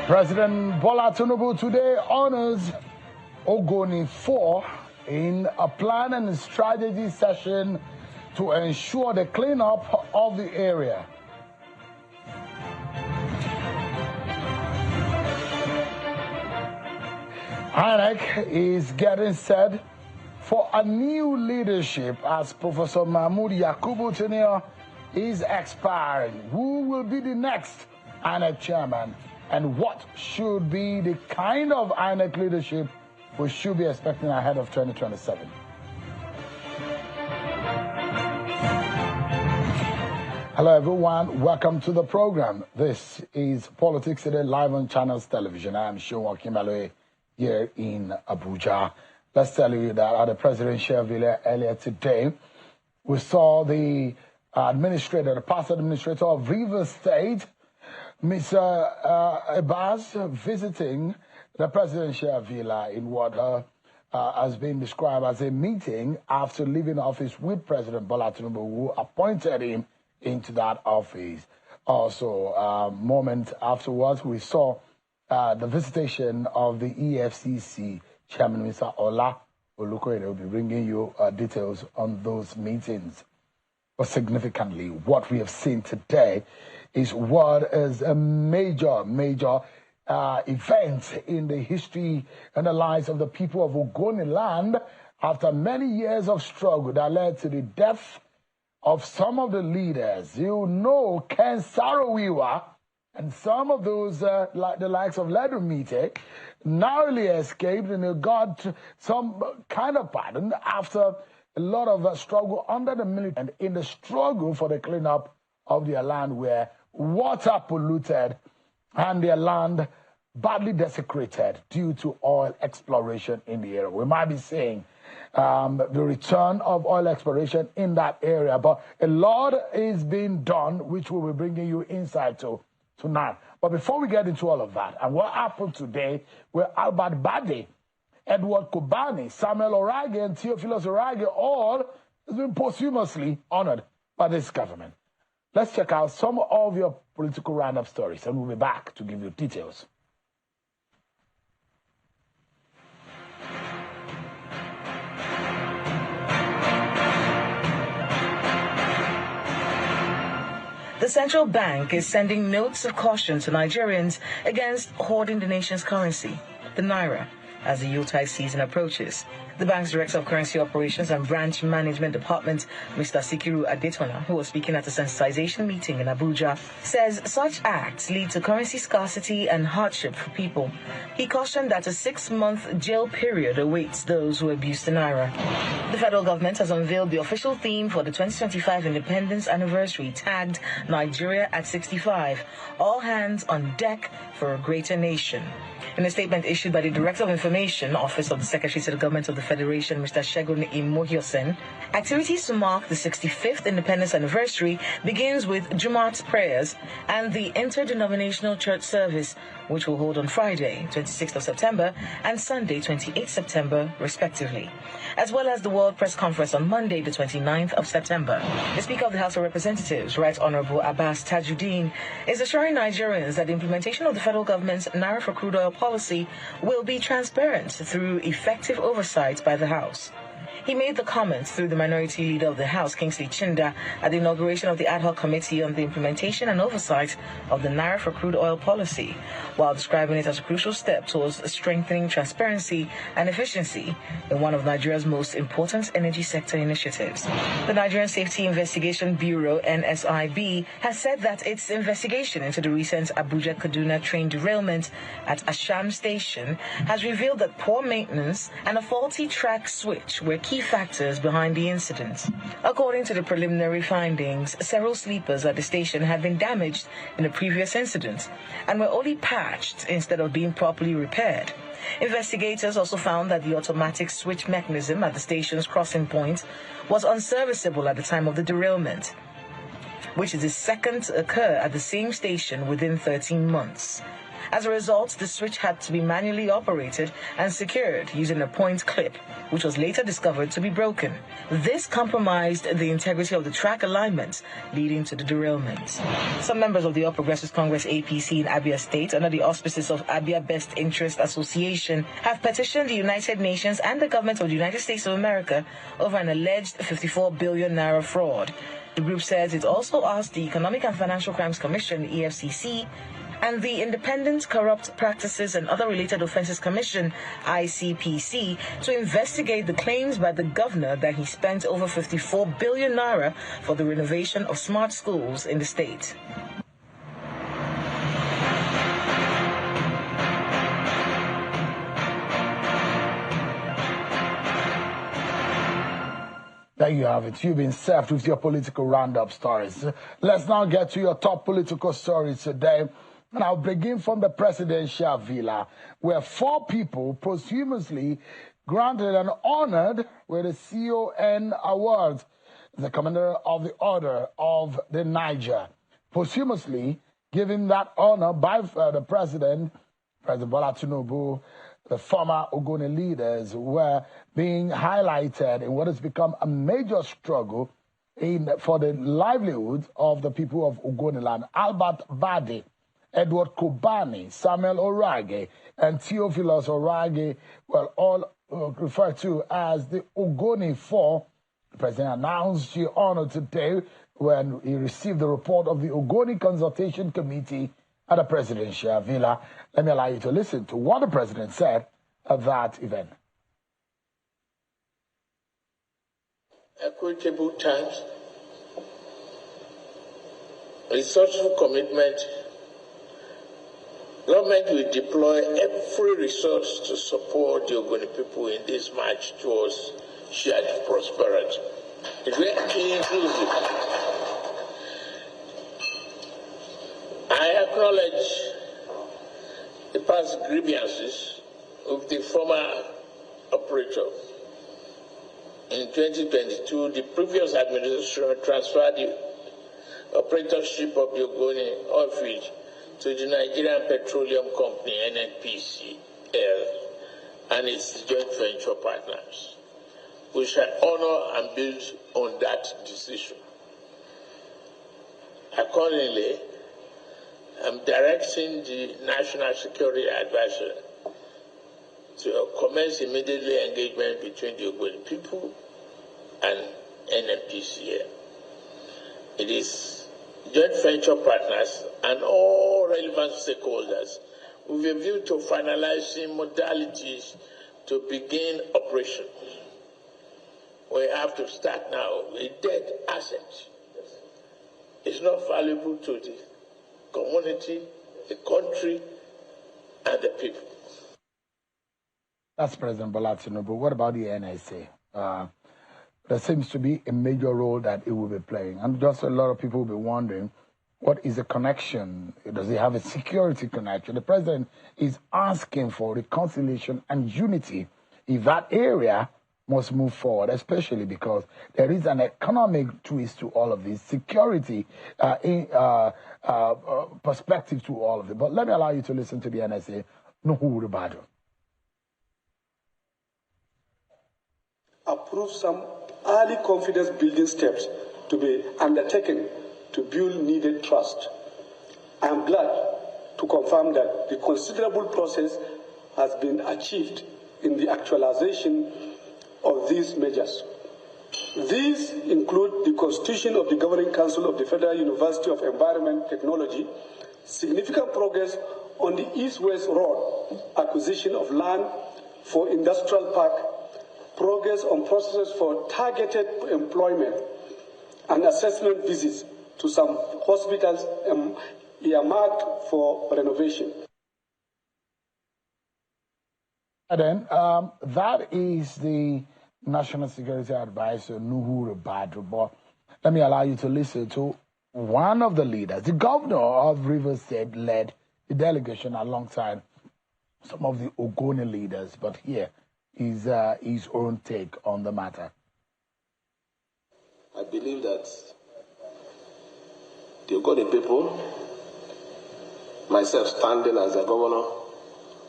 President Bola Tinubu today honors Ogoni 4 in a plan and strategy session to ensure the cleanup of the area. INEC is getting set for a new leadership as Professor Mahmoud Yakubu Tenure is expiring. Who will be the next INEC chairman, and what should be the kind of INEC leadership we should be expecting ahead of 2027? Hello everyone, welcome to the program. This is Politics Today live on Channels Television. I am Sean Kimaloe here in Abuja. Let's tell you that at the presidential villa earlier today, we saw the past administrator of Rivers State, Mr. Abbas, visiting the presidential villa in what has been described as a meeting after leaving office with President Bola Tinubu, who appointed him into that office. Also, a moment afterwards, we saw the visitation of the EFCC Chairman, Mr. Ola Olukoyede. Will be bringing you details on those meetings. But significantly, what we have seen today is what is a major event in the history and the lives of the people of Ogoni land after many years of struggle that led to the death of some of the leaders. You know, Ken Saro-Wiwa and some of those, like the likes of Ledumite, narrowly escaped and got some kind of pardon after a lot of struggle under the military and in the struggle for the cleanup of their land, where water polluted and their land badly desecrated due to oil exploration in the area. We might be seeing the return of oil exploration in that area, but a lot is being done, which we will be bringing you insight to tonight. But before we get into all of that, and what happened today where Albert Bade, Edward Kobani, Samuel Orage, and Theophilus Orage all has been posthumously honored by this government. Let's check out some of your political roundup stories, and we'll be back to give you details. The central bank is sending notes of caution to Nigerians against hoarding the nation's currency, the naira, as the Yuletide season approaches. The bank's Director of Currency Operations and Branch Management Department, Mr. Sikiru Adetona, who was speaking at a sensitization meeting in Abuja, says such acts lead to currency scarcity and hardship for people. He cautioned that a 6-month jail period awaits those who abuse the naira. The federal government has unveiled the official theme for the 2025 Independence Anniversary, tagged Nigeria at 65, all hands on deck for a greater nation. In a statement issued by the Director of Information, Office of the Secretary to the Government of the Federation, Mr. Segun Imohiosen, activities to mark the 65th Independence Anniversary begins with Jumat's prayers and the interdenominational church service, which will hold on Friday, 26th of September, and Sunday, 28th September, respectively, as well as the World Press Conference on Monday, the 29th of September. The Speaker of the House of Representatives, Right Honorable Abbas Tajuddin, is assuring Nigerians that the implementation of the federal government's Naira for crude oil policy will be transparent through effective oversight by the House. He made the comments through the minority leader of the House, Kingsley Chinda, at the inauguration of the ad hoc committee on the implementation and oversight of the Naira for crude oil policy, while describing it as a crucial step towards strengthening transparency and efficiency in one of Nigeria's most important energy sector initiatives. The Nigerian Safety Investigation Bureau, NSIB, has said that its investigation into the recent Abuja-Kaduna train derailment at Asham Station has revealed that poor maintenance and a faulty track switch were key factors behind the incident. According to the preliminary findings, several sleepers at the station had been damaged in a previous incident and were only patched instead of being properly repaired. Investigators also found that the automatic switch mechanism at the station's crossing point was unserviceable at the time of the derailment, which is the second to occur at the same station within 13 months. As a result, the switch had to be manually operated and secured using a point clip, which was later discovered to be broken. This compromised the integrity of the track alignments, leading to the derailment. Some members of the All Progressives Congress APC in Abia State, under the auspices of Abia Best Interest Association, have petitioned the United Nations and the government of the United States of America over an alleged 54 billion naira fraud. The group says it also asked the Economic and Financial Crimes Commission, EFCC, and the Independent Corrupt Practices and Other Related Offences Commission, ICPC, to investigate the claims by the governor that he spent over 54 billion naira for the renovation of smart schools in the state. There you have it. You've been served with your political roundup stories. Let's now get to your top political stories today. And I'll begin from the presidential villa, where 4 people posthumously granted and honored with the CON Award, the Commander of the Order of the Niger. Posthumously given that honor by the President Bola Tinubu. The former Ogoni leaders were being highlighted in what has become a major struggle for the livelihoods of the people of Ogoni land. Albert Bade, Edward Kobani, Samuel Orage, and Theophilus Orage were all referred to as the Ogoni Four. The president announced the honor today when he received the report of the Ogoni Consultation Committee at the presidential villa. Let me allow you to listen to what the president said at that event. Equitable terms, resourceful commitment. Government will deploy every resource to support the Ogoni people in this march towards shared prosperity. It will be inclusive. I acknowledge the past grievances of the former operator. In 2022, the previous administration transferred the operatorship of the Ogoni oil field to the Nigerian Petroleum Company, NNPCL, and its joint venture partners. We shall honor and build on that decision. Accordingly, I'm directing the National Security Advisor to commence immediately engagement between the Ogoni people and NNPCL. It is joint venture partners and all relevant stakeholders with a view to finalizing modalities to begin operations. We have to start now. A dead asset is not valuable to the community, the country, and the people. That's President Bola Tinubu. What about the NSA? There seems to be a major role that it will be playing. And just a lot of people will be wondering, what is the connection? Does it have a security connection? The president is asking for reconciliation and unity if that area must move forward, especially because there is an economic twist to all of this, security perspective to all of it. But let me allow you to listen to the NSA, Nuhu Rubado. Approve some early confidence building steps to be undertaken to build needed trust. I am glad to confirm that the considerable process has been achieved in the actualization of these measures. These include the constitution of the Governing Council of the Federal University of Environment Technology, significant progress on the East-West Road acquisition of land for industrial park, progress on processes for targeted employment and assessment visits to some hospitals earmarked for renovation. And then that is the National Security Advisor, Nuhu Rubado. But let me allow you to listen to one of the leaders. The governor of Rivers State led the delegation alongside some of the Ogoni leaders. But here is his own take on the matter. I believe that the Ogoni people myself standing as a governor,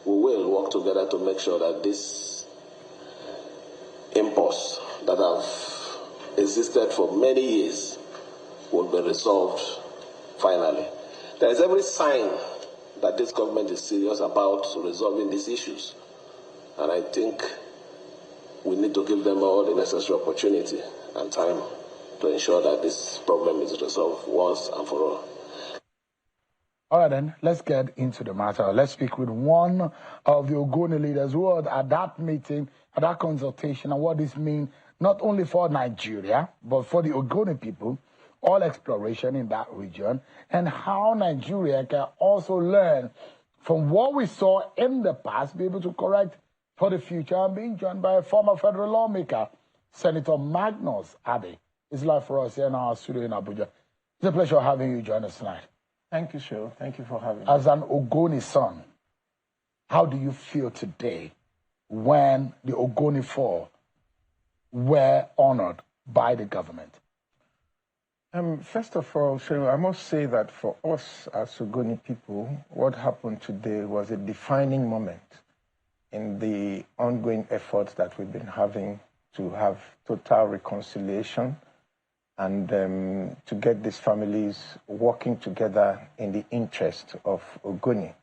we will work together to make sure that this impulse that have existed for many years will be resolved finally. There is every sign that this government is serious about resolving these issues. And I think we need to give them all the necessary opportunity and time to ensure that this problem is resolved once and for all. All right, then, let's get into the matter. Let's speak with one of the Ogoni leaders who was at that meeting, at that consultation, and what this means not only for Nigeria, but for the Ogoni people, all exploration in that region, and how Nigeria can also learn from what we saw in the past, be able to correct for the future. I'm being joined by a former federal lawmaker, Senator Magnus Ade. It's live for us here in our studio in Abuja. It's a pleasure having you join us tonight. Thank you, Shil. Thank you for having me. As an Ogoni son, how do you feel today when the Ogoni Four were honored by the government? First of all, Shil, I must say that for us as Ogoni people, what happened today was a defining moment in the ongoing efforts that we've been having to have total reconciliation and to get these families working together in the interest of Ogoni.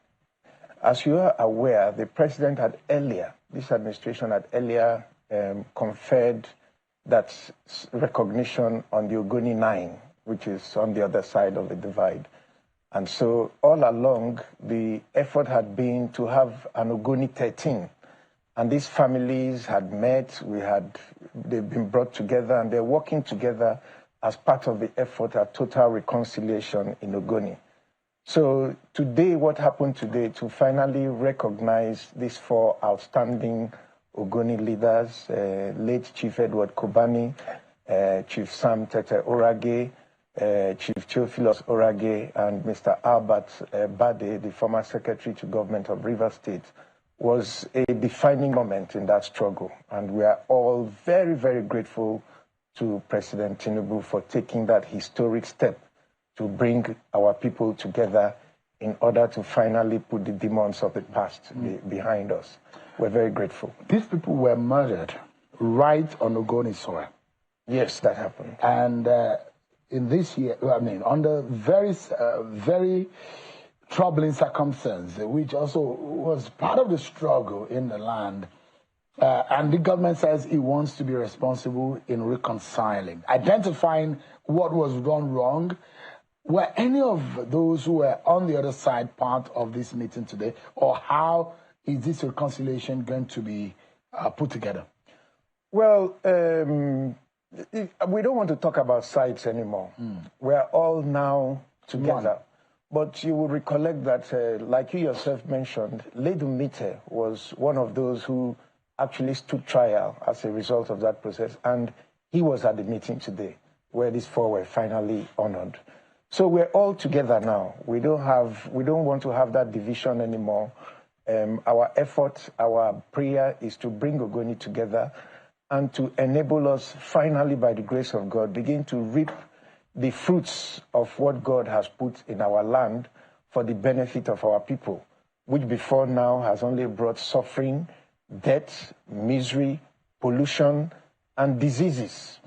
As you are aware, the president had earlier, this administration had earlier conferred that recognition on the Ogoni 9, which is on the other side of the divide. And so all along, the effort had been to have an Ogoni 13. And these families had met, they've been brought together, and they're working together as part of the effort at total reconciliation in Ogoni. So today, what happened today, to finally recognize these four outstanding Ogoni leaders, late Chief Edward Kobani, Chief Sam Tete Orage, Chief Theophilus Orage, and Mr. Albert Bade, the former Secretary to Government of Rivers State, was a defining moment in that struggle. And we are all very, very grateful to President Tinubu for taking that historic step to bring our people together in order to finally put the demons of the past behind us. We're very grateful. These people were murdered right on Ogoni soil. Yes, that happened. And in this year, under very troubling circumstances, which also was part of the struggle in the land. And the government says it wants to be responsible in reconciling, identifying what was done wrong. Were any of those who were on the other side part of this meeting today, or how is this reconciliation going to be put together? Well, we don't want to talk about sides anymore. We're all now together. But you will recollect that, like you yourself mentioned, Ledu Mite was one of those who actually stood trial as a result of that process. And he was at the meeting today where these four were finally honored. So we're all together now. We don't want to have that division anymore. Our effort, our prayer is to bring Ogoni together and to enable us finally, by the grace of God, begin to reap the fruits of what God has put in our land for the benefit of our people, which before now has only brought suffering, death, misery, pollution, and diseases.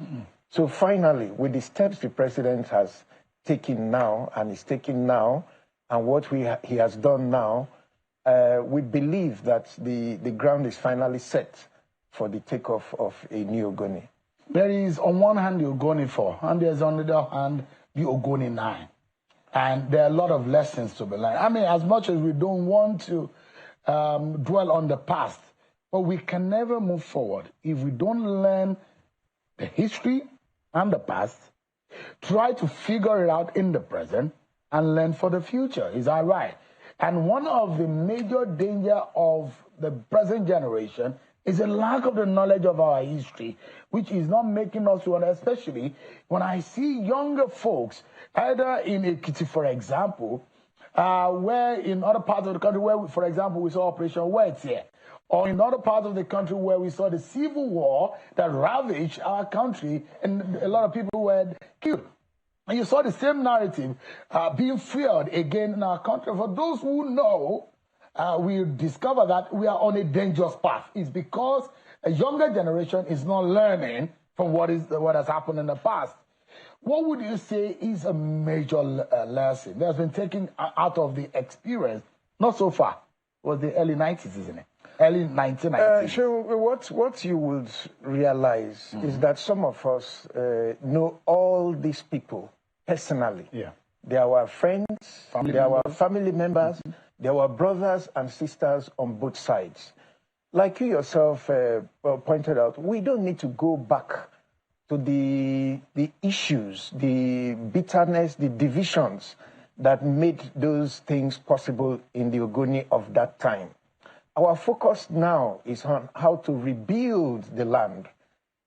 So finally, with the steps the president has taken now and is taking now, and what he has done now, we believe that the ground is finally set for the takeoff of a new Ogoni. There is, on one hand, the Ogoni 4, and there's on the other hand, the Ogoni 9. And there are a lot of lessons to be learned. I mean, as much as we don't want to dwell on the past, but we can never move forward if we don't learn the history and the past, try to figure it out in the present, and learn for the future. Is that right? And one of the major dangers of the present generation is a lack of the knowledge of our history, which is not making us to understand, especially when I see younger folks, either in Ekiti, for example, where in other parts of the country where, for example, we saw Operation Wetsie, or in other parts of the country where we saw the civil war that ravaged our country and a lot of people were killed. And you saw the same narrative being fueled again in our country. For those who know, we discover that we are on a dangerous path. It's because a younger generation is not learning from what has happened in the past. What would you say is a major lesson that has been taken out of the experience? Not so far. It was the early 90s, isn't it? Early 1990s. So what you would realize is that some of us know all these people personally. Yeah. They are our friends, they are our family members, they are our brothers and sisters on both sides. Like you yourself pointed out, we don't need to go back to the issues, the bitterness, the divisions that made those things possible in the Ogoni of that time. Our focus now is on how to rebuild the land.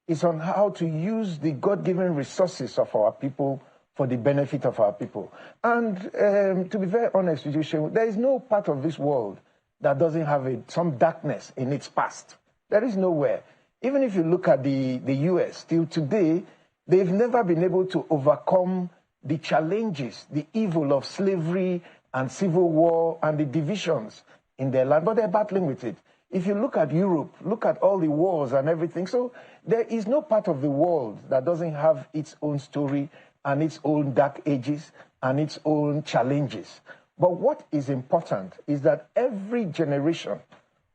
It's on how to use the God-given resources of our people for the benefit of our people. And to be very honest with you, Shehu, there is no part of this world that doesn't have some darkness in its past. There is nowhere. Even if you look at the US, still today, they've never been able to overcome the challenges, the evil of slavery and civil war and the divisions in their land, but they're battling with it. If you look at Europe, look at all the wars and everything. So there is no part of the world that doesn't have its own story and its own dark ages and its own challenges. But what is important is that every generation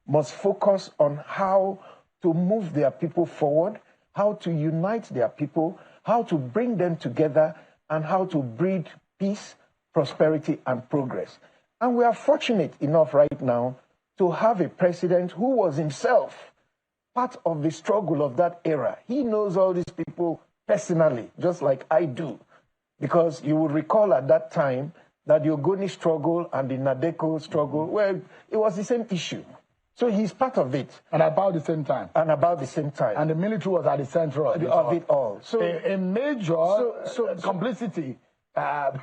must focus on how to move their people forward, how to unite their people, how to bring them together, and how to breed peace, prosperity, and progress. And we are fortunate enough right now to have a president who was himself part of the struggle of that era. He knows all these people personally, just like I do. Because you will recall at that time that the Ogoni struggle and the Nadeko struggle, well, it was the same issue. So he's part of it. And about the same time. And about the same time. And the military was at the center of it all. So a major complicity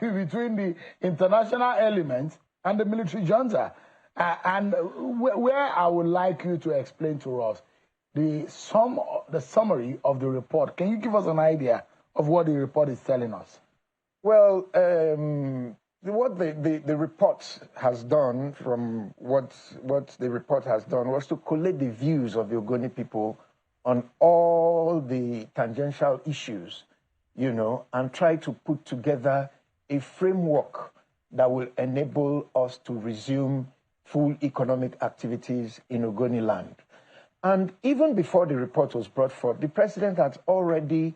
between the international element and the military junta. And where I would like you to explain to us the summary of the report. Can you give us an idea of what the report is telling us? Well, what the report has done, from what the report has done, was to collate the views of the Ogoni people on all the tangential issues, you know, and try to put together a framework that will enable us to resume full economic activities in Ogoni land. And even before the report was brought forth, the president had already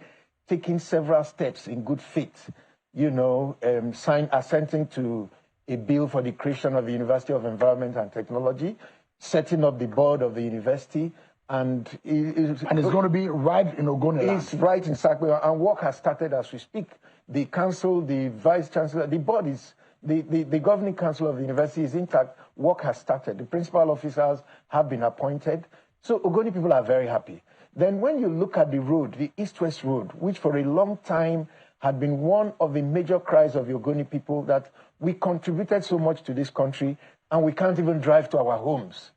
taken several steps in good faith, you know, assenting to a bill for the creation of the University of Environment and Technology, setting up the board of the university, and it's going to be right in Ogoni land. It's right in Sakwe, and work has started as we speak. The council, the vice chancellor, the board is, the governing council of the university is intact. Work has started. The principal officers have been appointed. So Ogoni people are very happy. Then when you look at the road, the East-West Road, which for a long time had been one of the major cries of the Ogoni people, that we contributed so much to this country and we can't even drive to our homes.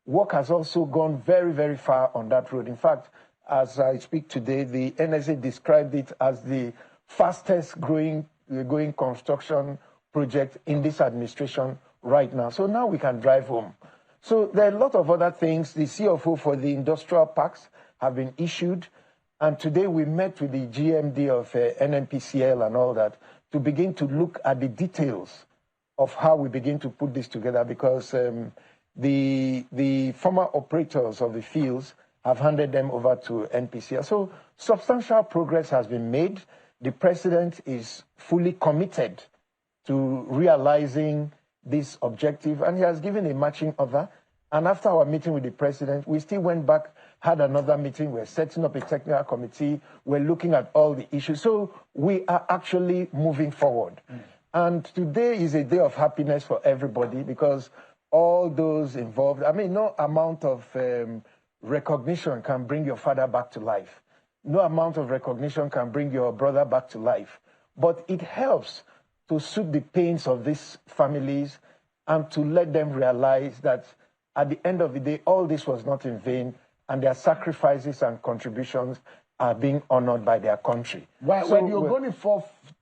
Work has also gone very, very far on that road. In fact, as I speak today, the NSA described it as the fastest growing construction project in this administration right now. So now we can drive home. So there are a lot of other things. The CFO for the industrial parks have been issued. And today we met with the GMD of NNPCL and all that to begin to look at the details of how we begin to put this together, because the former operators of the fields have handed them over to NPCL. So substantial progress has been made. The president is fully committed to realizing this objective, and he has given a matching order. And after our meeting with the president, we still went back, had another meeting. We're setting up a technical committee. We're looking at all the issues. So we are actually moving forward. And today is a day of happiness for everybody, because all those involved, I mean, no amount of recognition can bring your father back to life. No amount of recognition can bring your brother back to life. But it helps to soothe the pains of these families and to let them realize that at the end of the day, all this was not in vain, and their sacrifices and contributions are being honored by their country. When the Ogoni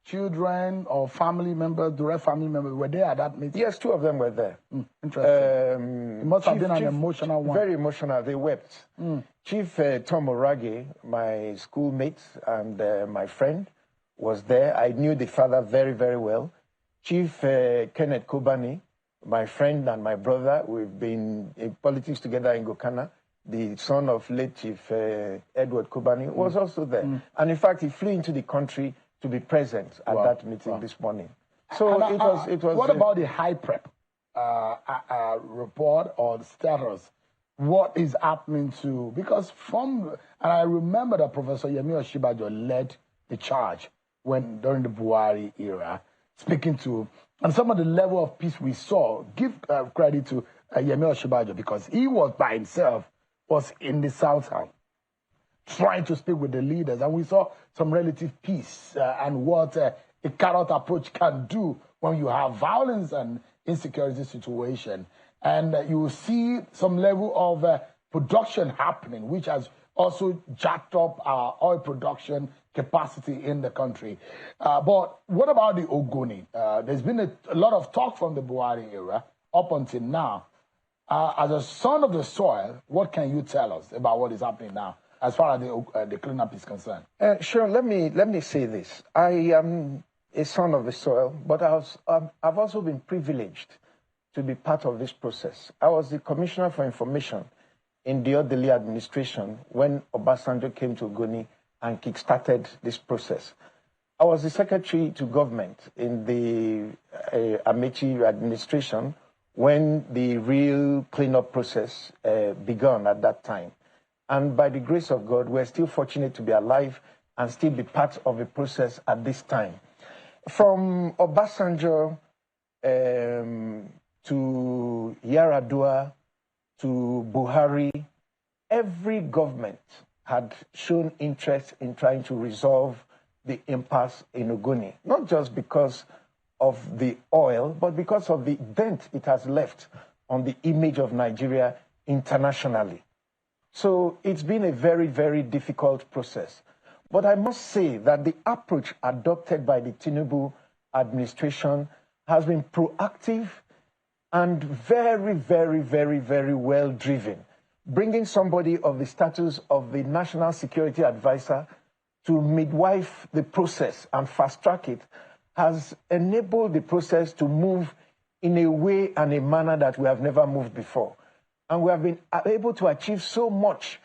children or family members, direct family members, were they at that meeting? Yes, 2 of them were there. Interesting. It must have been an emotional one. Very emotional. They wept. Chief Tom Orage, my schoolmate and my friend, was there. I knew the father very, very well. Chief Kenneth Kobani, my friend and my brother, we've been in politics together in Gokana. The son of late Chief Edward Kobani was also there. And in fact, he flew into the country to be present at that meeting this morning. So it was. What about the high prep report or status? What is happening to, because and I remember that Professor Yemi Osinbajo led the charge during the Buhari era, speaking to, and some of the level of peace we saw, give credit to Yemi Osinbajo, because he was by himself, was in the South Town, trying to speak with the leaders, and we saw some relative peace and what a carrot approach can do when you have violence and insecurity situation. And you will see some level of production happening, which has also jacked up our oil production capacity in the country. But what about the Ogoni? There's been a lot of talk from the Buhari era up until now. As a son of the soil, what can you tell us about what is happening now as far as the cleanup is concerned? Sure, let me say this. I am a son of the soil, but I've also been privileged to be part of this process. I was the Commissioner for Information in the Odili administration when Obasanjo came to Ogoni and kick-started this process. I was the Secretary to Government in the Amechi administration when the real cleanup process began at that time. And by the grace of God, we're still fortunate to be alive and still be part of the process at this time. From Obasanjo to Yaradua to Buhari, every government had shown interest in trying to resolve the impasse in Ogoni, not just because of the oil, but because of the dent it has left on the image of Nigeria internationally. So it's been a very, very difficult process. But I must say that the approach adopted by the Tinubu administration has been proactive and very, very, very, very well driven. Bringing somebody of the status of the National Security Advisor to midwife the process and fast track it has enabled the process to move in a way and a manner that we have never moved before. And we have been able to achieve so much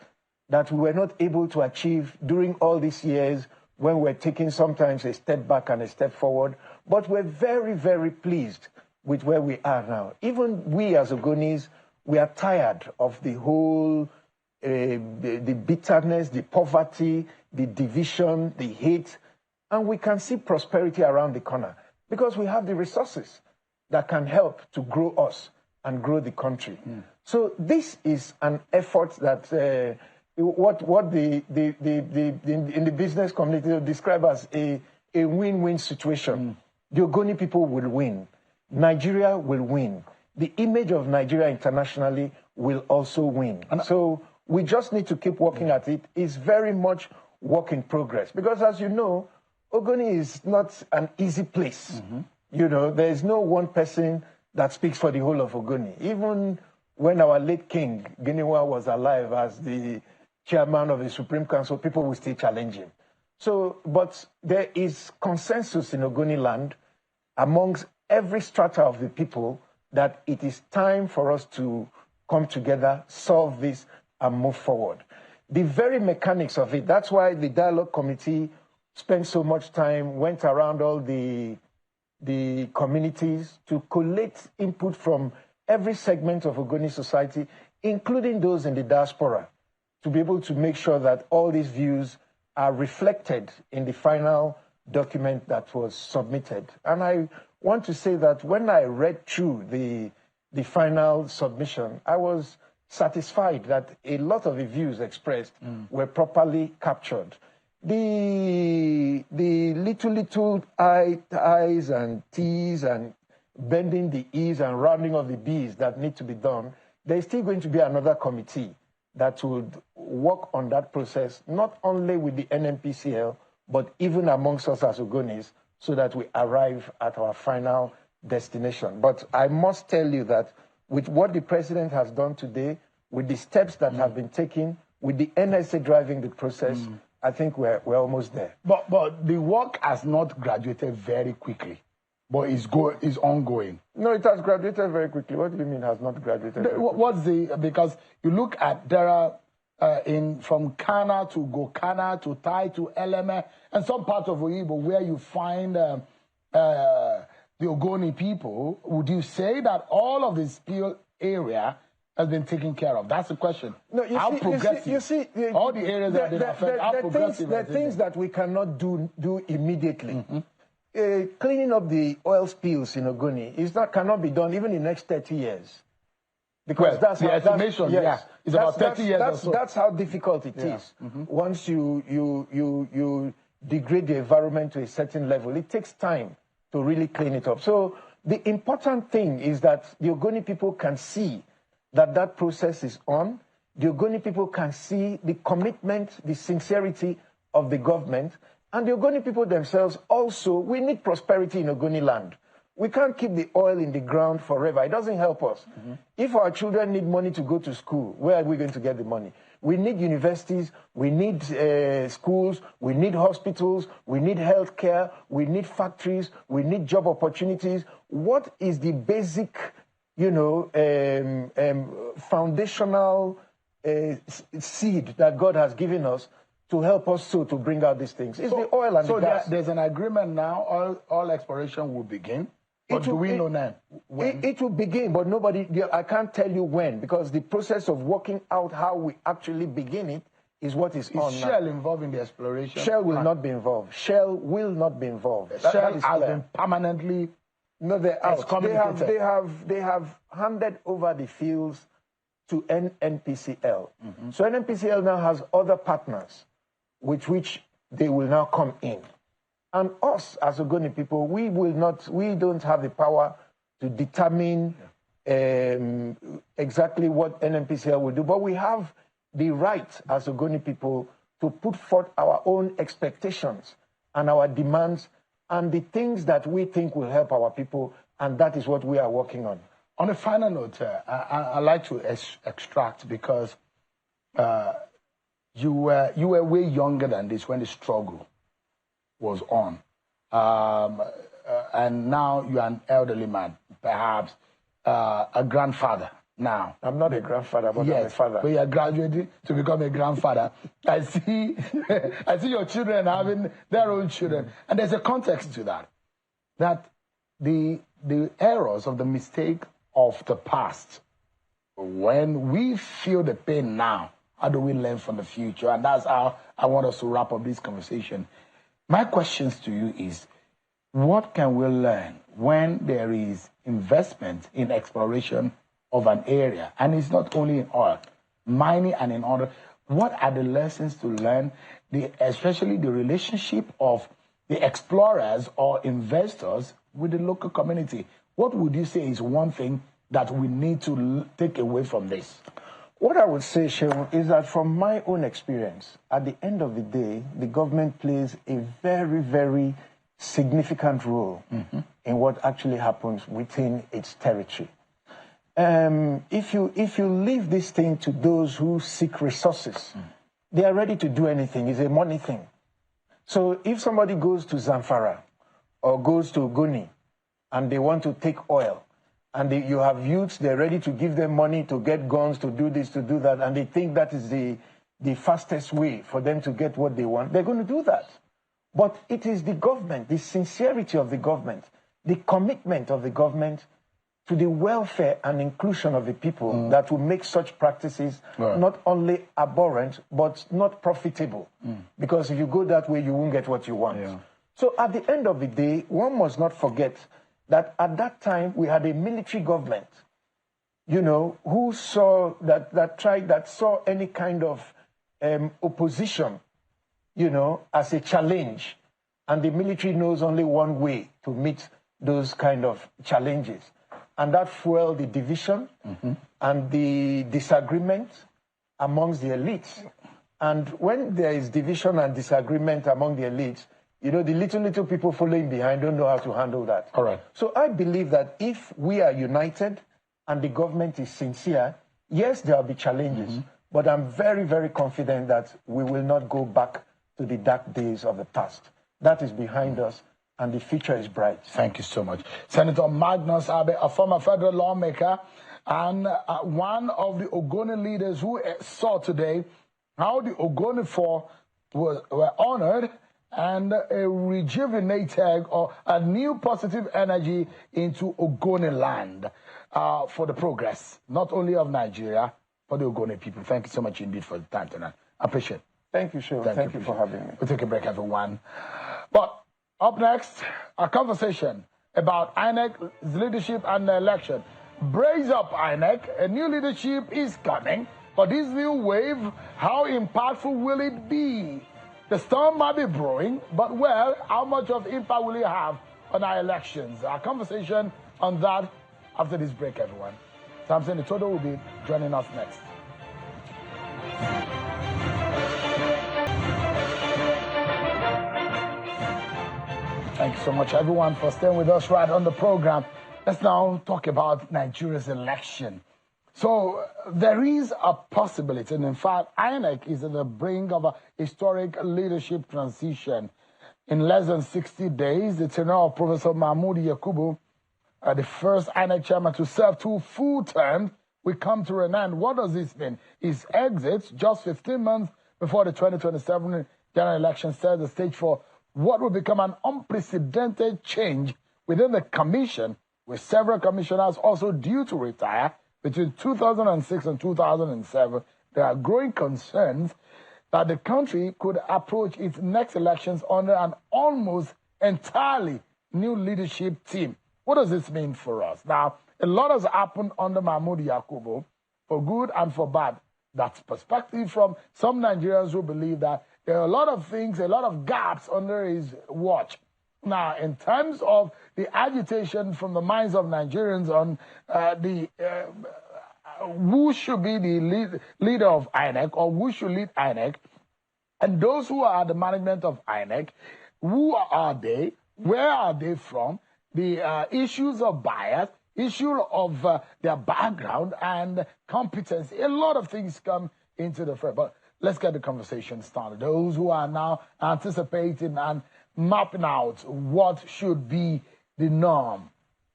that we were not able to achieve during all these years when we're taking sometimes a step back and a step forward. But we're very, very pleased with where we are now. Even we as Ogonis, we are tired of the whole, the bitterness, the poverty, the division, the hate, and we can see prosperity around the corner because we have the resources that can help to grow us and grow the country. So this is an effort that what in the business community they describe as a win-win situation. The Ogoni people will win. Nigeria will win. The image of Nigeria internationally will also win. And so we just need to keep working at it. It's very much work in progress. Because as you know, Ogoni is not an easy place. You know, there is no one person that speaks for the whole of Ogoni. Even when our late king, Giniwa, was alive as the chairman of the Supreme Council, people will still challenge him. So, but there is consensus in Ogoni land amongst every strata of the people that it is time for us to come together, solve this, and move forward. The very mechanics of it, that's why the dialogue committee spent so much time, went around all the communities to collect input from every segment of Ogoni society, including those in the diaspora, to be able to make sure that all these views are reflected in the final document that was submitted. And I want to say that when I read through the final submission, I was satisfied that a lot of the views expressed were properly captured. The little I's and T's and bending the E's and rounding of the B's that need to be done, there's still going to be another committee that would work on that process, not only with the NNPCL, but even amongst us as Ogonis, so that we arrive at our final destination. But I must tell you that with what the president has done today, with the steps that have been taken, with the NSA driving the process, I think we're almost there. But the work has not graduated very quickly, but is ongoing. No, it has graduated very quickly. What do you mean has not graduated very quickly? Because you look at, there are, from Kana to Gokana to Tai to Eleme, and some parts of Oyibo where you find the Ogoni people, would you say that all of the spill area has been taken care of? That's the question. No, how progressive? You see, all the areas that have been affected, how progressive? There are things that we cannot do immediately. Cleaning up the oil spills in Ogoni cannot be done even in the next 30 years. Because that's the estimation, yes, it's about 30 years or so. That's how difficult it is. Once you degrade the environment to a certain level, it takes time to really clean it up. So the important thing is that the Ogoni people can see that process is on. The Ogoni people can see the commitment, the sincerity of the government. And the Ogoni people themselves also, we need prosperity in Ogoni land. We can't keep the oil in the ground forever. It doesn't help us. If our children need money to go to school, where are we going to get the money? We need universities, we need schools, we need hospitals, we need healthcare, we need factories, we need job opportunities. What is the basic, foundational seed that God has given us to help us to bring out these things? It's the oil and the gas. So there's an agreement now, all exploration will begin. But do we know now when? It will begin, but I can't tell you when, because the process of working out how we actually begin it is what is on now. Is Shell involved in the exploration? Shell will not be involved. Shell will not be involved. Shell has been permanently... No, they're out. They have handed over the fields to NNPCL. So NNPCL now has other partners with which they will now come in. And us, as Ogoni people, we don't have the power to determine exactly what NNPCL will do, but we have the right, as Ogoni people, to put forth our own expectations and our demands and the things that we think will help our people, and that is what we are working on. On a final note, I'd like to extract, because you were way younger than this when the struggle was on. And now you're an elderly man, perhaps a grandfather now. I'm not a grandfather, but yes, I'm a father. But you're graduating to become a grandfather. I see your children having their own children. And there's a context to that the errors of the mistake of the past, when we feel the pain now, how do we learn from the future? And that's how I want us to wrap up this conversation. My questions to you is, what can we learn when there is investment in exploration of an area? And it's not only in oil, mining and in other. What are the lessons to learn, especially the relationship of the explorers or investors with the local community? What would you say is one thing that we need to take away from this? What I would say, Shehu, is that from my own experience, at the end of the day, the government plays a very, very significant role in what actually happens within its territory. If you leave this thing to those who seek resources, they are ready to do anything. It's a money thing. So if somebody goes to Zamfara or goes to Ogoni and they want to take oil, and you have youths, they're ready to give them money to get guns, to do this, to do that, and they think that is the fastest way for them to get what they want, they're going to do that. But it is the government, the sincerity of the government, the commitment of the government to the welfare and inclusion of the people that will make such practices not only abhorrent, but not profitable. Because if you go that way, you won't get what you want. Yeah. So at the end of the day, one must not forget that at that time we had a military government, who saw that saw any kind of opposition, as a challenge. And the military knows only one way to meet those kind of challenges. And that fueled the division and the disagreement amongst the elites. And when there is division and disagreement among the elites, You know, the little people following behind don't know how to handle that. All right. So I believe that if we are united and the government is sincere, yes, there will be challenges, but I'm very, very confident that we will not go back to the dark days of the past. That is behind us, and the future is bright. Thank you so much. Senator Magnus Abe, a former federal lawmaker and one of the Ogoni leaders who saw today how the Ogoni Four were honored and a rejuvenated or a new positive energy into Ogoni land for the progress, not only of Nigeria, but the Ogoni people. Thank you so much indeed for the time tonight. I appreciate it. Thank you, Shehu. Thank you for having me. We'll take a break, everyone. But up next, a conversation about INEC's leadership and the election. Brace up, INEC. A new leadership is coming. But this new wave, how impactful will it be? The storm might be brewing, but well, how much of impact will it have on our elections? Our conversation on that after this break, everyone. Samson Itodo will be joining us next. Thank you so much, everyone, for staying with us right on the program. Let's now talk about Nigeria's election. So there is a possibility, and in fact, INEC is on the brink of a historic leadership transition. In less than 60 days, the tenure of Professor Mahmoud Yakubu, the first INEC chairman to serve 2 full terms, will come to an end. What does this mean? His exit, just 15 months before the 2027 general election, sets the stage for what will become an unprecedented change within the commission, with several commissioners also due to retire. Between 2006 and 2007, there are growing concerns that the country could approach its next elections under an almost entirely new leadership team. What does this mean for us? Now, a lot has happened under Mahmoud Yakubu, for good and for bad. That's perspective from some Nigerians who believe that there are a lot of things, a lot of gaps under his watch. Now, in terms of the agitation from the minds of Nigerians on who should be the leader of INEC or who should lead INEC, and those who are the management of INEC, who are they, where are they from, the issues of bias, issue of their background and competence. A lot of things come into the frame. But let's get the conversation started. Those who are now anticipating and mapping out what should be the norm.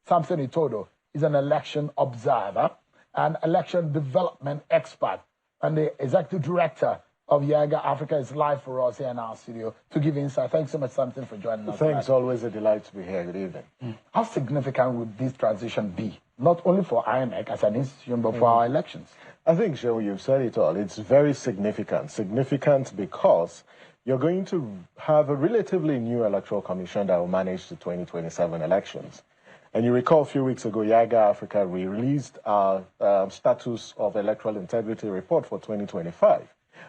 Samson Itodo is an election observer and election development expert, and the executive director of Yaga Africa is live for us here in our studio to give insight. Thanks so much, Samson, for joining us. Thanks, always a delight to be here. Good evening. How significant would this transition be, not only for INEC as an institution, but for our elections? I think, Joe, you've said it all. It's very significant. Significant because you're going to have a relatively new electoral commission that will manage the 2027 elections. And you recall a few weeks ago, Yaga Africa released our status of electoral integrity report for 2025.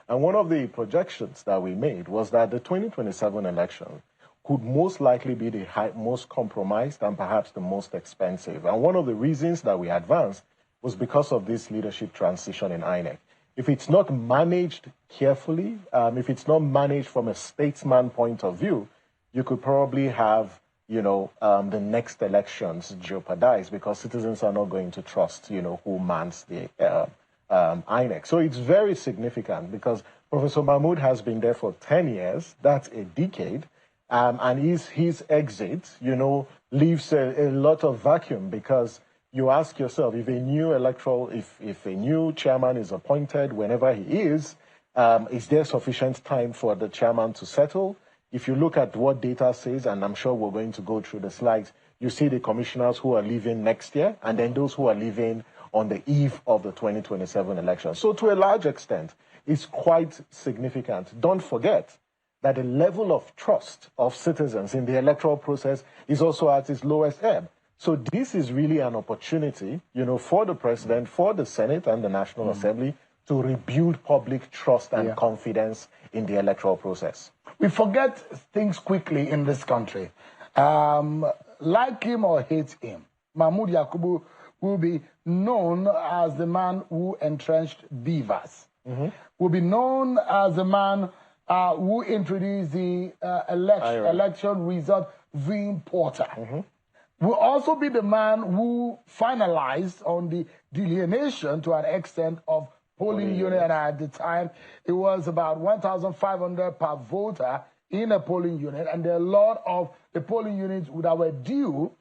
And one of the projections that we made was that the 2027 election could most likely be the most compromised and perhaps the most expensive. And one of the reasons that we advanced was because of this leadership transition in INEC. If it's not managed carefully, if it's not managed from a statesman point of view, you could probably have, the next elections jeopardized because citizens are not going to trust, who mans the INEC. So it's very significant because Professor Mahmoud has been there for 10 years. That's a decade. And his exit, leaves a lot of vacuum because you ask yourself, if a new chairman is appointed, whenever he is there sufficient time for the chairman to settle? If you look at what data says, and I'm sure we're going to go through the slides, you see the commissioners who are leaving next year, and then those who are leaving on the eve of the 2027 election. So to a large extent, it's quite significant. Don't forget that the level of trust of citizens in the electoral process is also at its lowest ebb. So this is really an opportunity, for the president, for the Senate and the National Assembly to rebuild public trust and confidence in the electoral process. We forget things quickly in this country. Like him or hate him, Mahmoud Yakubu will be known as the man who entrenched beavers. Will be known as the man who introduced the election result viewing portal. Will also be the man who finalized on the delineation to an extent of polling unit. And at the time, it was about 1,500 per voter in a polling unit. And there are a lot of the polling units that were due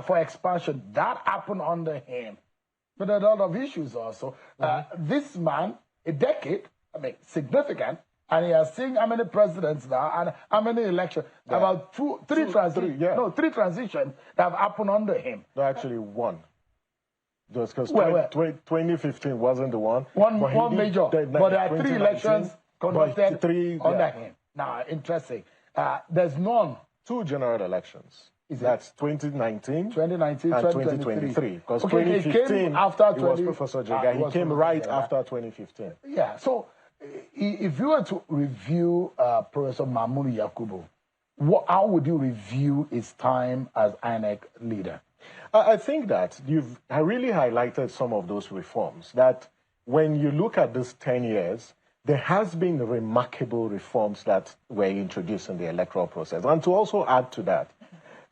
for expansion. That happened under him. But there are a lot of issues also. This man, a decade, I mean, significant. And he has seen how many presidents now and how many elections. About three transitions that have happened under him. No, actually one. Just because 2015 wasn't the one. One major. But there are 3 elections conducted under him. Now, interesting. There's none. 2 general elections. That's 2019 and 2023. Because okay, 2015, after it was Professor Jega. He came right after 2015. Yeah, so if you were to review Professor Mahmoud Yakubu, how would you review his time as INEC leader? I think that you've really highlighted some of those reforms, that when you look at this 10 years, there has been remarkable reforms that were introduced in the electoral process. And to also add to that,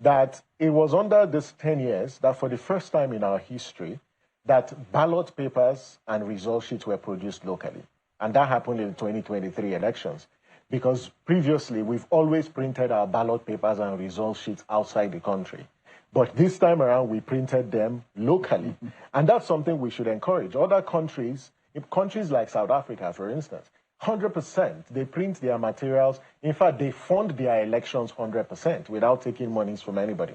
that it was under this 10 years that for the first time in our history, that ballot papers and result sheets were produced locally. And that happened in the 2023 elections. Because previously, we've always printed our ballot papers and result sheets outside the country. But this time around, we printed them locally. And that's something we should encourage. Other countries, countries like South Africa, for instance, 100%, they print their materials. In fact, they fund their elections 100% without taking monies from anybody.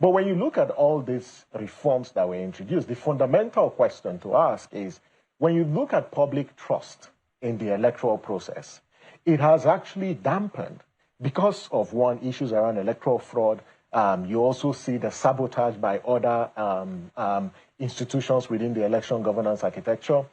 But when you look at all these reforms that were introduced, the fundamental question to ask is, when you look at public trust in the electoral process, it has actually dampened because of, one, issues around electoral fraud. You also see the sabotage by other institutions within the election governance architecture.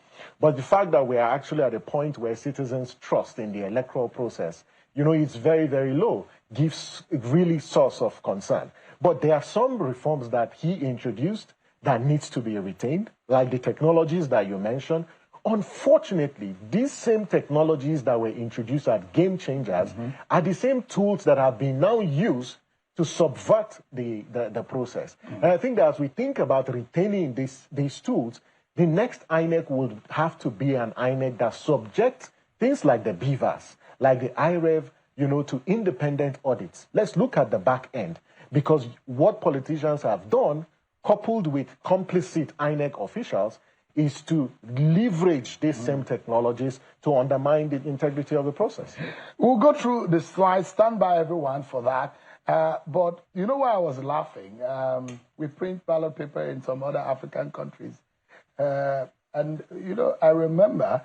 But the fact that we are actually at a point where citizens' trust in the electoral process, you know, it's very, very low, gives really source of concern. But there are some reforms that he introduced that needs to be retained, like the technologies that you mentioned. Unfortunately, these same technologies that were introduced as game changers are the same tools that have been now used to subvert the process. And I think that as we think about retaining these tools, the next INEC would have to be an INEC that subjects things like the BVAS, like the IREV, you know, to independent audits. Let's look at the back end, because what politicians have done, coupled with complicit INEC officials, is to leverage these same technologies to undermine the integrity of the process. We'll go through the slides. Stand by, everyone, for that. But you know why I was laughing? We print ballot paper in some other African countries. And, you know, I remember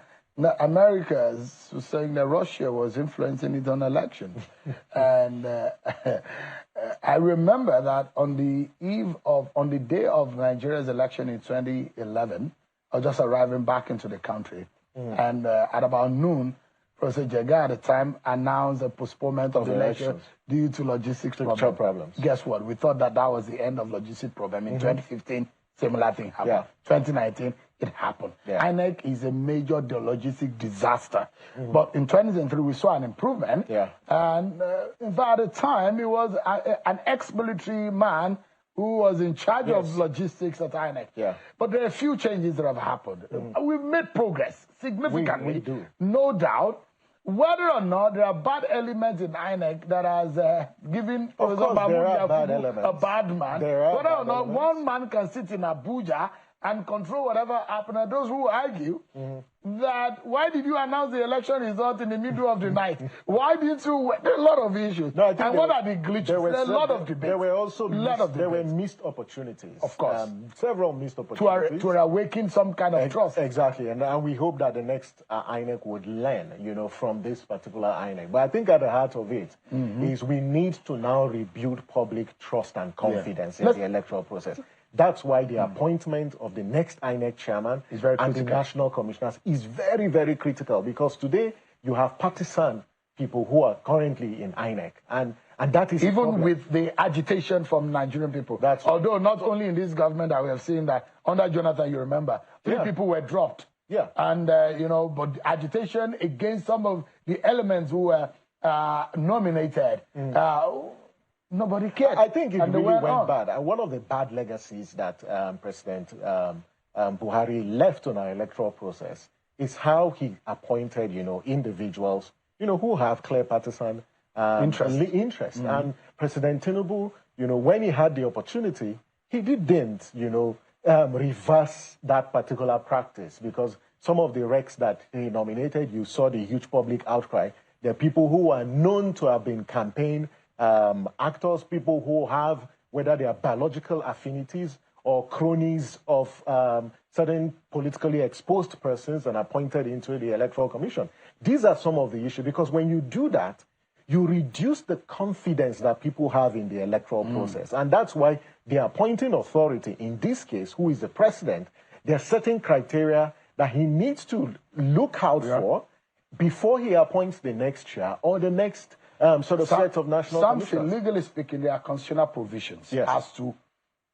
America was saying that Russia was influencing it on elections. And I remember that on the day of Nigeria's election in 2011, I was just arriving back into the country. And at about noon, Professor Jega at the time announced a postponement of the election due to logistics problems. Guess what? We thought that was the end of logistic problem. In 2015, similar thing happened. 2019, it happened. INEC is a major logistic disaster. But in 2023, we saw an improvement. And in fact, at the time, it was an ex-military man who was in charge of logistics at INEC. But there are a few changes that have happened. We've made progress significantly, we do. No doubt. Whether or not there are bad elements in INEC that has given Professor Mahmoud a bad man, whether or not one man can sit in Abuja and control whatever happened, and those who argue that why did you announce the election result in the middle of the night? Why didn't you? There are a lot of issues. No, and what are the glitches? There were a lot of debates. There were also missed opportunities. Of course. Several missed opportunities. To awaken some kind of trust. Exactly. And we hope that the next INEC would learn, you know, from this particular INEC. But I think at the heart of it is we need to now rebuild public trust and confidence in the electoral process. That's why the appointment of the next INEC chairman and the national commissioners is very, very critical, because today you have partisan people who are currently in INEC. And that is even with the agitation from Nigerian people. Although not only in this government that we have seen that under Jonathan, you remember, 3 people were dropped Yeah. And, but agitation against some of the elements who were nominated, nobody cared. I think it and really went bad. And one of the bad legacies that President Buhari left on our electoral process is how he appointed, individuals, who have clear partisan interest. And President Tinubu, when he had the opportunity, he didn't, reverse that particular practice, because some of the recs that he nominated, you saw the huge public outcry. There are people who are known to have been campaign actors, people who have, whether they are biological affinities or cronies of certain politically exposed persons and appointed into the Electoral Commission. These are some of the issues, because when you do that, you reduce the confidence that people have in the electoral process. And that's why the appointing authority, in this case, who is the president, there are certain criteria that he needs to look out for before he appoints the next chair or the next set of national commissioners. Legally speaking, there are constitutional provisions as to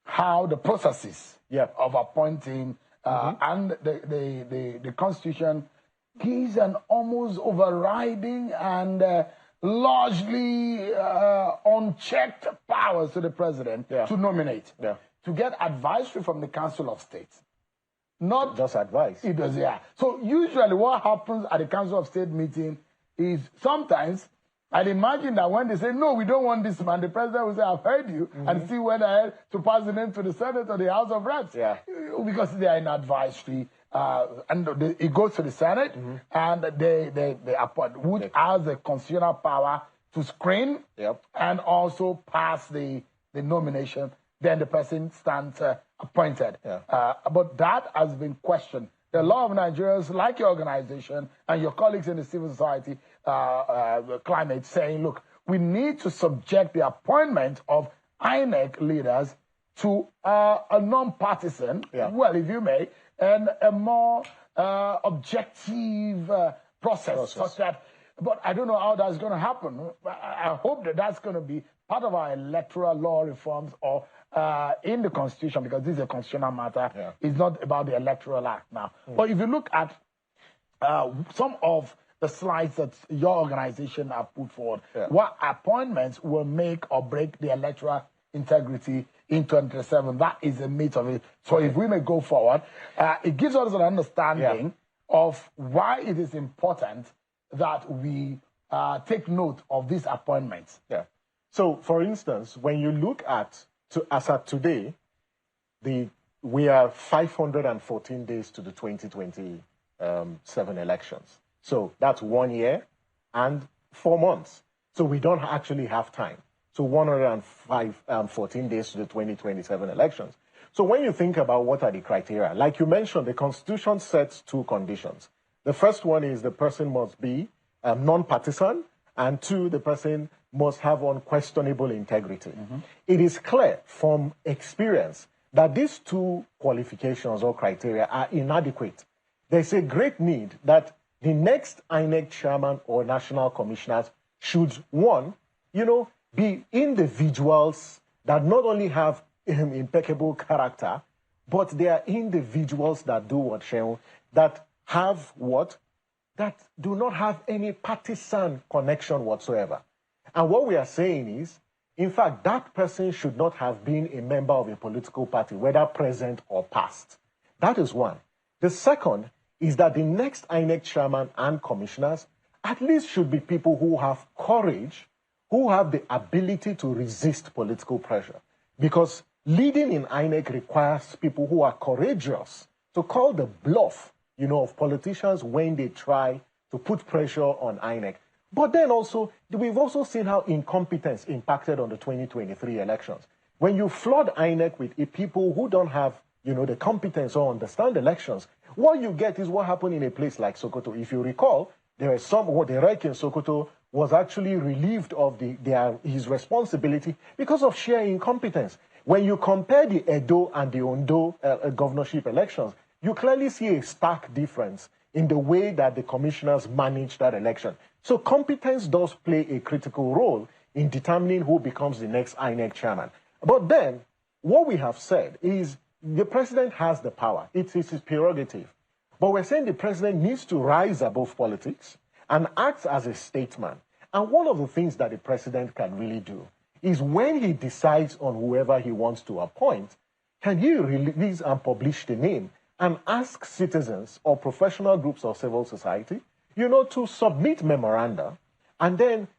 how the processes of appointing and the Constitution gives an almost overriding and largely unchecked powers to the president to nominate, to get advisory from the Council of State. Not just advice. It does, So usually what happens at the Council of State meeting is sometimes I'd imagine that when they say, no, we don't want this man, the president will say, I've heard you, and still went ahead to pass the name to the Senate or the House of Reps. Because they are in advisory. And it goes to the Senate, and they appoint, which has the constitutional power to screen and also pass the nomination. Then the person stands appointed. But that has been questioned. There are a lot of Nigerians, like your organization and your colleagues in the civil society climate, saying, look, we need to subject the appointment of INEC leaders to a non-partisan, well, if you may, and a more objective process, such that, but I don't know how that's going to happen. I hope that that's going to be part of our electoral law reforms or in the Constitution, because this is a constitutional matter. It's not about the Electoral Act now. But if you look at some of the slides that your organization have put forward, what appointments will make or break the electoral integrity in 2027, that is the meat of it. So if we may go forward, it gives us an understanding of why it is important that we take note of these appointments. So, for instance, when you look at, as at today, we are 514 days to the 2027 elections. So that's 1 year and 4 months. So we don't actually have time. So 114 days to the 2027 elections. So when you think about what are the criteria, like you mentioned, the Constitution sets 2 conditions. The first one is the person must be non-partisan, and 2, the person must have unquestionable integrity. It is clear from experience that these 2 qualifications or criteria are inadequate. There's a great need that the next INEC chairman or national commissioners should, one, be individuals that not only have impeccable character, but they are individuals that do what, Shehu, that have what? That do not have any partisan connection whatsoever. And what we are saying is, in fact, that person should not have been a member of a political party, whether present or past. That is one. The second is that the next INEC chairman and commissioners at least should be people who have courage, who have the ability to resist political pressure. Because leading in INEC requires people who are courageous to call the bluff, of politicians when they try to put pressure on INEC. But then also, we've also seen how incompetence impacted on the 2023 elections. When you flood INEC with people who don't have, the competence or understand elections, what you get is what happened in a place like Sokoto. If you recall, there were the REC in Sokoto was actually relieved of his responsibility because of sheer incompetence. When you compare the Edo and the Ondo governorship elections, you clearly see a stark difference in the way that the commissioners managed that election. So competence does play a critical role in determining who becomes the next INEC chairman. But then, what we have said is the president has the power. It is his prerogative. But we're saying the president needs to rise above politics and act as a statesman. And one of the things that the president can really do is when he decides on whoever he wants to appoint, can he release and publish the name and ask citizens or professional groups of civil society, to submit memoranda and then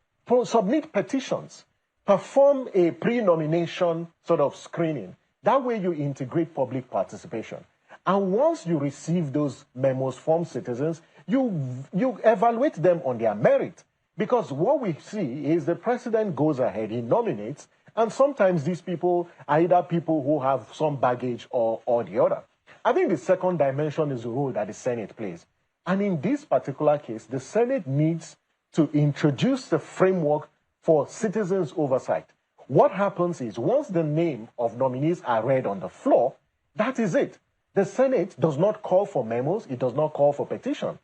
submit petitions, perform a pre-nomination sort of screening. That way you integrate public participation. And once you receive those memos from citizens, you evaluate them on their merit. Because what we see is the president goes ahead, he nominates, and sometimes these people are either people who have some baggage or the other. I think the second dimension is the role that the Senate plays. And in this particular case, the Senate needs to introduce the framework for citizens' oversight. What happens is once the name of nominees are read on the floor, that is it. The Senate does not call for memos, it does not call for petition.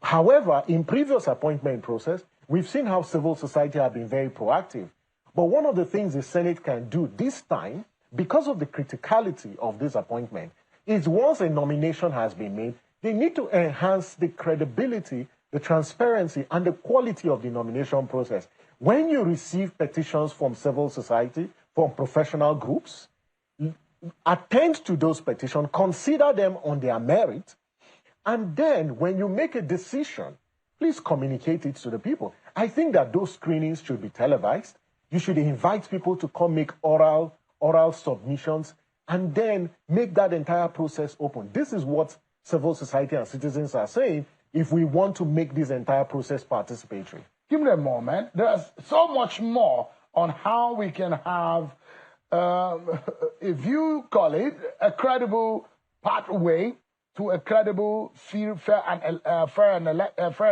However, in previous appointment process, we've seen how civil society have been very proactive. But one of the things the Senate can do this time, because of the criticality of this appointment, is once a nomination has been made, they need to enhance the credibility, the transparency, and the quality of the nomination process. When you receive petitions from civil society, from professional groups, attend to those petitions, consider them on their merit, and then when you make a decision, please communicate it to the people. I think that those screenings should be televised. You should invite people to come make oral submissions and then make that entire process open. This is what civil society and citizens are saying if we want to make this entire process participatory. Give me a moment. There's so much more on how we can have, if you call it, a credible pathway to a credible, fair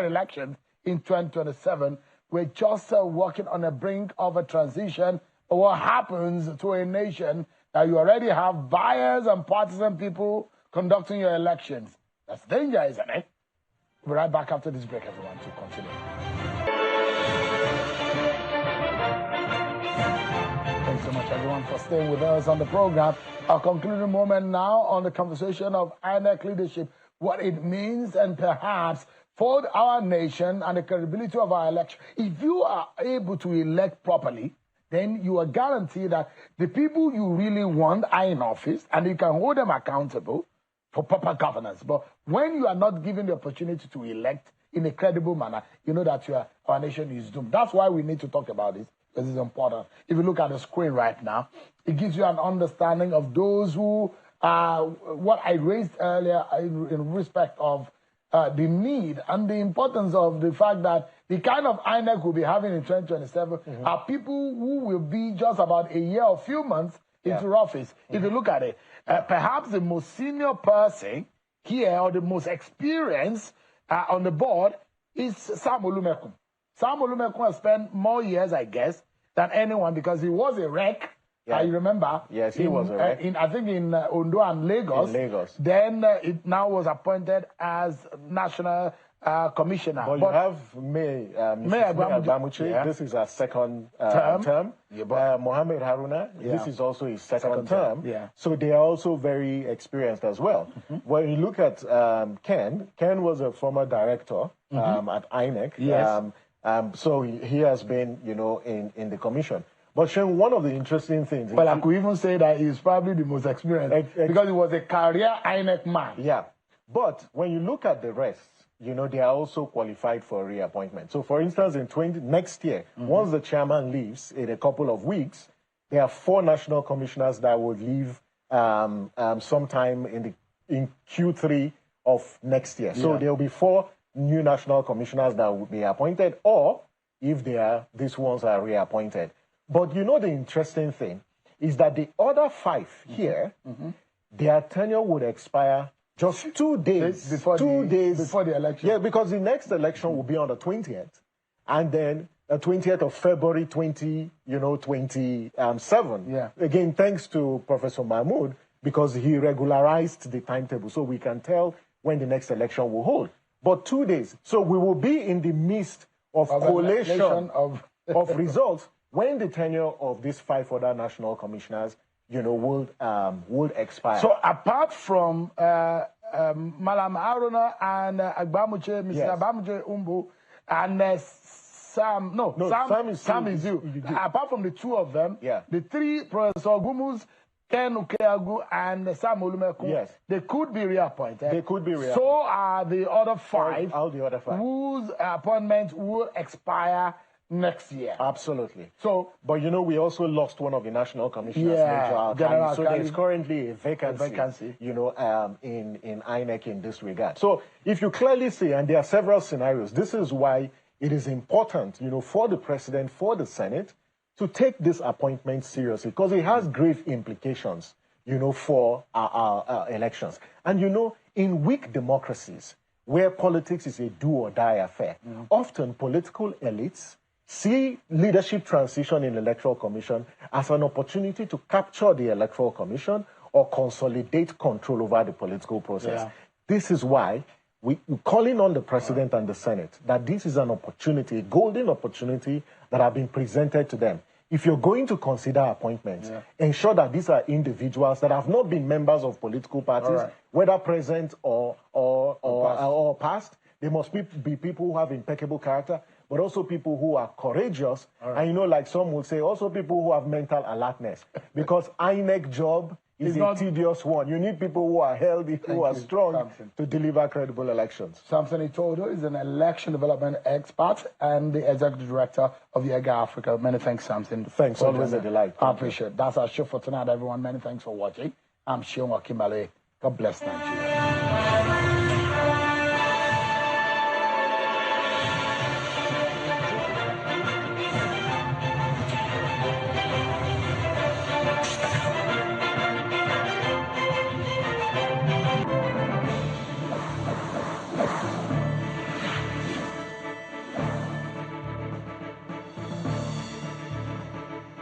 election in 2027. We're just working on the brink of a transition. What happens to a nation that you already have biased and partisan people conducting your elections? That's danger, isn't it? We'll be right back after this break, everyone, to continue. Thanks so much, everyone, for staying with us on the program. Our concluding moment now on the conversation of INEC leadership, what it means, and perhaps for our nation and the credibility of our election. If you are able to elect properly, then you are guaranteed that the people you really want are in office and you can hold them accountable for proper governance. But when you are not given the opportunity to elect in a credible manner, you know that our nation is doomed. That's why we need to talk about this, because it's important. If you look at the screen right now, it gives you an understanding of those who what I raised earlier in respect of the need and the importance of the fact that the kind of INEC we'll be having in 2027 are people who will be just about a year or few months into office. If you look at it, perhaps the most senior person here or the most experienced on the board is Sam Olumekum. Sam Olumekum has spent more years, I guess, than anyone because he was a rec. You remember? Yes, he was a rec. I think in Ondo and Lagos. In Lagos. Then it now was appointed as national commissioner. But you have May Agbamuche. This is our second term. Mohammed Haruna, this is also his second term. So they are also very experienced as well. When you look at Ken was a former director at INEC. So he has been, in the commission. But Shen, one of the interesting things... Well, I could even say that he's probably the most experienced because he was a career INEC man. Yeah. But when you look at the rest, they are also qualified for reappointment. So, for instance, next year, once the chairman leaves in a couple of weeks, there are 4 national commissioners that would leave sometime in Q3 of next year. So there will be 4 new national commissioners that will be appointed, or if these ones are reappointed. But the interesting thing is that the other 5 here, their tenure would expire just 2 days before the election. Yeah, because the next election will be on the 20th, and then the 20th of February 2027. Yeah. Again, thanks to Professor Mahmoud, because he regularized the timetable, so we can tell when the next election will hold. But 2 days. So we will be in the midst of collation of results when the tenure of these 5 other national commissioners, would expire. So apart from Malam Aruna and Agbamuche, Mr. Yes. Agbamuche Umbu, and Sam. No, Sam is you. Apart from the two of them, the three, Professor Gumus, Ken Ukeagu, and Sam Olumekun, they could be reappointed. They could be reappointed. So are the other five, all the other five, whose appointments will expire next year. Absolutely. So, but you know, we also lost one of the national commissioners, General so there's currently a vacancy, you know, in INEC in this regard. So if you clearly see, and there are several scenarios, this is why it is important, you know, for the president, for the Senate, to take this appointment seriously, because it has grave implications, you know, for our elections. And you know, in weak democracies, where politics is a do-or-die affair, often political elites see leadership transition in electoral commission as an opportunity to capture the electoral commission or consolidate control over the political process. This is why we're calling on the president and the Senate that this is an opportunity, a golden opportunity that have been presented to them. If you're going to consider appointments, ensure that these are individuals that have not been members of political parties, whether present or past. They must be people who have impeccable character, but also people who are courageous. And you know, like some will say, also people who have mental alertness. Because INEC job is a tedious one. You need people who are healthy, who are strong to deliver credible elections. Samson Itodo is an election development expert and the executive director of the EGA Africa. Many thanks, Samson. Thanks, always a delight. I appreciate it. That's our show for tonight, everyone. Many thanks for watching. I'm Shion Wakimbale. God bless Nigeria.